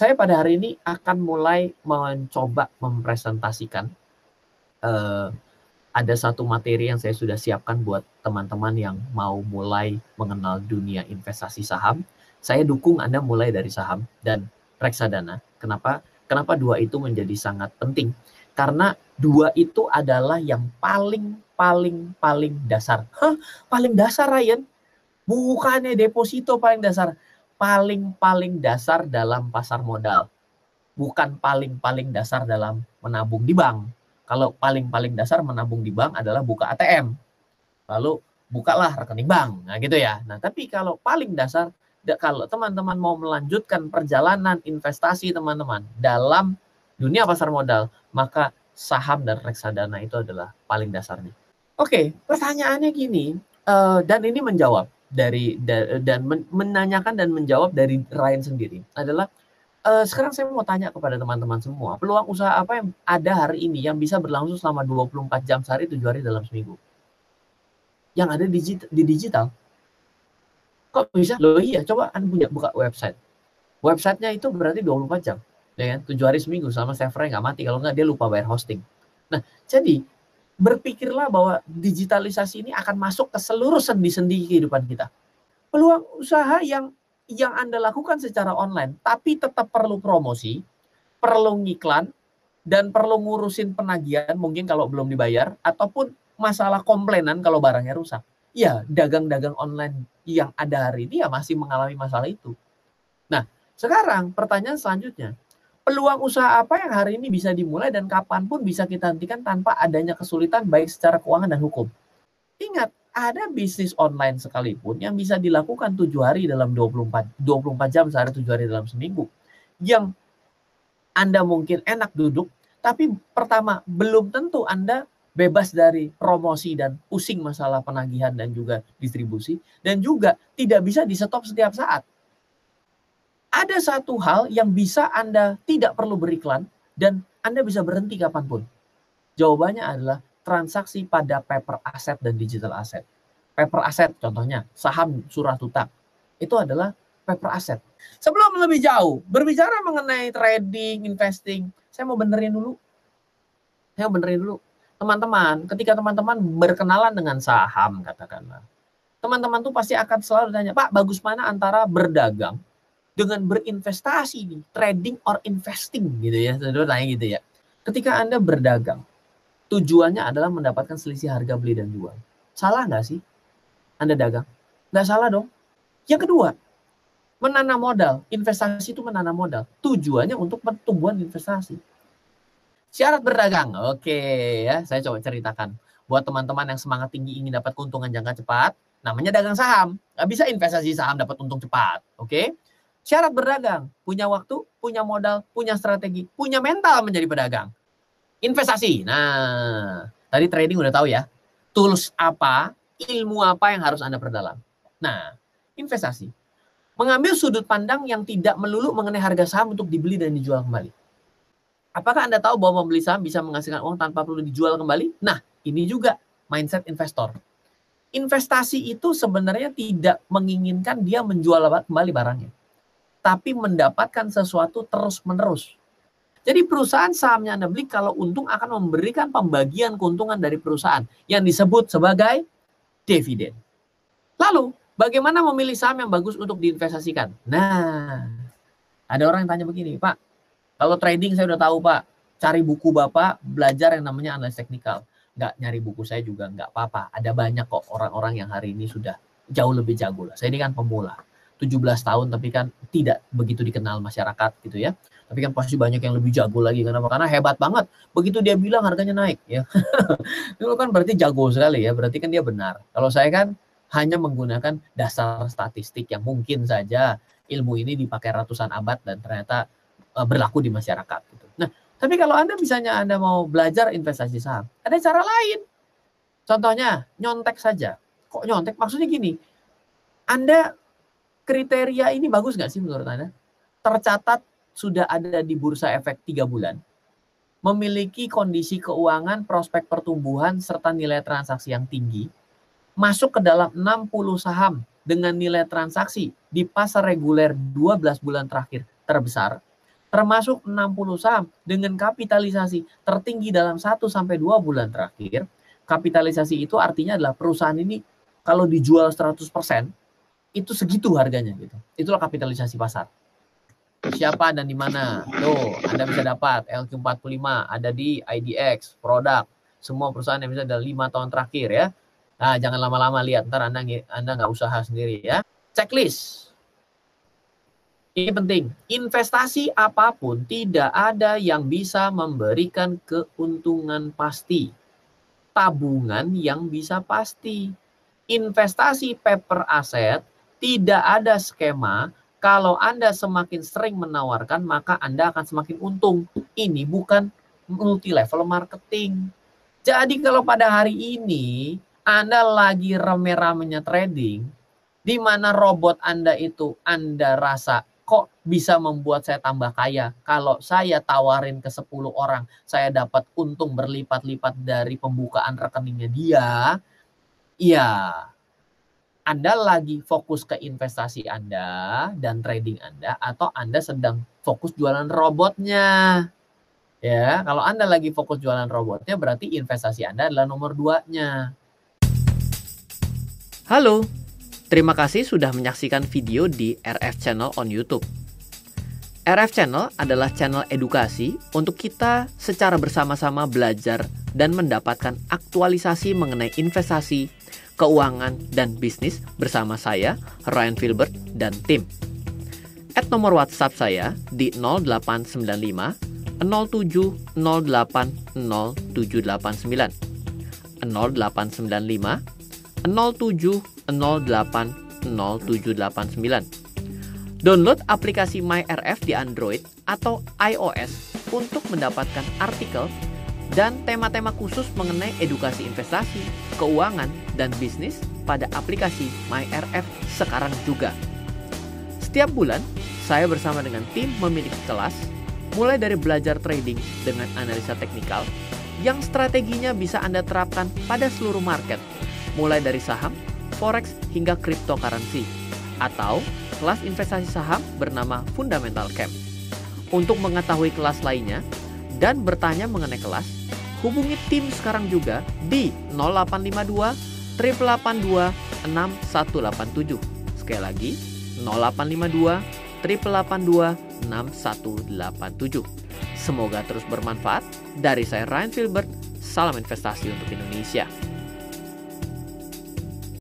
saya pada hari ini akan mulai mencoba mempresentasikan ada satu materi yang saya sudah siapkan buat teman-teman yang mau mulai mengenal dunia investasi saham. Saya dukung Anda mulai dari saham dan reksadana. Kenapa? Kenapa dua itu menjadi sangat penting? Karena dua itu adalah yang paling dasar. Hah? Paling dasar, Ryan? Bukannya deposito paling dasar. Paling dasar dalam pasar modal. Bukan paling dasar dalam menabung di bank. Kalau paling dasar menabung di bank adalah buka ATM. Lalu bukalah rekening bank. Nah gitu ya. Nah tapi kalau paling dasar, kalau teman-teman mau melanjutkan perjalanan investasi teman-teman dalam dunia pasar modal, maka saham dan reksadana itu adalah paling dasarnya. Oke, pertanyaannya gini, dan ini menjawab dari dan menanyakan dan menjawab dari Ryan sendiri adalah, sekarang saya mau tanya kepada teman-teman semua, peluang usaha apa yang ada hari ini yang bisa berlangsung selama 24 jam sehari, 7 hari dalam seminggu? Yang ada di digital. Kok bisa? Loh iya, coba Anda buka website. Websitenya itu berarti 24 jam. Ya kan? 7 hari seminggu, sama servernya nggak mati. Kalau nggak, dia lupa bayar hosting. Nah, jadi berpikirlah bahwa digitalisasi ini akan masuk ke seluruh sendi-sendi kehidupan kita. Peluang usaha yang Anda lakukan secara online, tapi tetap perlu promosi, perlu ngiklan, dan perlu ngurusin penagihan mungkin kalau belum dibayar, ataupun masalah komplainan kalau barangnya rusak. Ya, dagang-dagang online yang ada hari ini ya masih mengalami masalah itu. Nah, sekarang pertanyaan selanjutnya, peluang usaha apa yang hari ini bisa dimulai dan kapanpun bisa kita hentikan tanpa adanya kesulitan baik secara keuangan dan hukum? Ingat, ada bisnis online sekalipun yang bisa dilakukan 7 hari dalam 24 jam sehari, 7 hari dalam seminggu. Yang Anda mungkin enak duduk, tapi pertama, belum tentu Anda bebas dari promosi dan pusing masalah penagihan dan juga distribusi, dan juga tidak bisa di-stop setiap saat. Ada satu hal yang bisa Anda tidak perlu beriklan dan Anda bisa berhenti kapanpun. Jawabannya adalah transaksi pada paper asset dan digital asset. Paper asset contohnya saham surat utang. Itu adalah paper asset. Sebelum lebih jauh berbicara mengenai trading, investing, saya mau benerin dulu. Teman-teman, ketika teman-teman berkenalan dengan saham katakanlah, teman-teman tuh pasti akan selalu tanya, Pak, bagus mana antara berdagang dengan berinvestasi nih, trading or investing gitu ya, saudara tanya gitu ya. Ketika Anda berdagang, tujuannya adalah mendapatkan selisih harga beli dan jual. Salah nggak sih Anda dagang? Nggak salah dong. Yang kedua, menanam modal. Investasi itu menanam modal. Tujuannya untuk pertumbuhan investasi. Syarat berdagang. Oke ya, saya coba ceritakan. Buat teman-teman yang semangat tinggi ingin dapat keuntungan jangka cepat, namanya dagang saham. Nggak bisa investasi saham dapat untung cepat. Oke? Syarat berdagang, punya waktu, punya modal, punya strategi, punya mental menjadi pedagang. Investasi. Nah, tadi trading udah tahu ya. Tools apa, ilmu apa yang harus Anda perdalam. Nah, investasi. Mengambil sudut pandang yang tidak melulu mengenai harga saham untuk dibeli dan dijual kembali. Apakah Anda tahu bahwa membeli saham bisa menghasilkan uang tanpa perlu dijual kembali? Nah, ini juga mindset investor. Investasi itu sebenarnya tidak menginginkan dia menjual kembali barangnya, tapi mendapatkan sesuatu terus-menerus. Jadi perusahaan sahamnya Anda beli kalau untung akan memberikan pembagian keuntungan dari perusahaan yang disebut sebagai dividen. Lalu, bagaimana memilih saham yang bagus untuk diinvestasikan? Nah, ada orang yang tanya begini, Pak, kalau trading saya udah tahu, Pak, cari buku Bapak, belajar yang namanya analis teknikal. Nggak nyari buku saya juga nggak apa-apa. Ada banyak kok orang-orang yang hari ini sudah jauh lebih jago lah. Saya ini kan pemula. 17 tahun tapi kan tidak begitu dikenal masyarakat gitu ya. Tapi kan pasti banyak yang lebih jago lagi. Kenapa? Karena hebat banget. Begitu dia bilang harganya naik ya. Itu kan berarti jago sekali ya. Berarti kan dia benar. Kalau saya kan hanya menggunakan dasar statistik yang mungkin saja ilmu ini dipakai ratusan abad dan ternyata berlaku di masyarakat gitu. Nah, tapi kalau misalnya Anda mau belajar investasi saham, ada cara lain. Contohnya, nyontek saja. Kok nyontek? Maksudnya gini, Anda kriteria ini bagus nggak sih menurut Anda? Tercatat sudah ada di Bursa Efek 3 bulan, memiliki kondisi keuangan, prospek pertumbuhan, serta nilai transaksi yang tinggi, masuk ke dalam 60 saham dengan nilai transaksi di pasar reguler 12 bulan terakhir terbesar, termasuk 60 saham dengan kapitalisasi tertinggi dalam 1-2 bulan terakhir. Kapitalisasi itu artinya adalah perusahaan ini kalau dijual 100% itu segitu harganya gitu. Itulah kapitalisasi pasar. Siapa dan di mana? Tuh, Anda bisa dapat LQ45 ada di IDX, produk. Semua perusahaan yang bisa dalam 5 tahun terakhir ya. Nah, jangan lama-lama lihat, ntar Anda nggak usaha sendiri ya. Checklist. Ini penting. Investasi apapun tidak ada yang bisa memberikan keuntungan pasti. Tabungan yang bisa pasti. Investasi paper aset tidak ada skema. Kalau Anda semakin sering menawarkan, maka Anda akan semakin untung. Ini bukan multi-level marketing. Jadi kalau pada hari ini Anda lagi rame-ramenya trading, di mana robot Anda itu Anda rasa kok bisa membuat saya tambah kaya. Kalau saya tawarin ke 10 orang, saya dapat untung berlipat-lipat dari pembukaan rekeningnya dia. Ya, Anda lagi fokus ke investasi Anda dan trading Anda, atau Anda sedang fokus jualan robotnya. Ya, kalau Anda lagi fokus jualan robotnya, berarti investasi Anda adalah nomor 2-nya. Halo, terima kasih sudah menyaksikan video di RF Channel on YouTube. RF Channel adalah channel edukasi untuk kita secara bersama-sama belajar dan mendapatkan aktualisasi mengenai investasi, keuangan, dan bisnis bersama saya, Ryan Filbert, dan tim. Add nomor WhatsApp saya di 0895 07 08 0789 0895 07 08 0789. Download aplikasi MyRF di Android atau iOS untuk mendapatkan artikel dan tema-tema khusus mengenai edukasi investasi, keuangan, dan bisnis pada aplikasi MyRF sekarang juga. Setiap bulan, saya bersama dengan tim memiliki kelas, mulai dari belajar trading dengan analisa teknikal, yang strateginya bisa Anda terapkan pada seluruh market, mulai dari saham, forex, hingga cryptocurrency, atau kelas investasi saham bernama Fundamental Camp. Untuk mengetahui kelas lainnya dan bertanya mengenai kelas, hubungi tim sekarang juga di 0852 882 6187. Sekali lagi, 0852 882 6187. Semoga terus bermanfaat. Dari saya Ryan Filbert, salam investasi untuk Indonesia.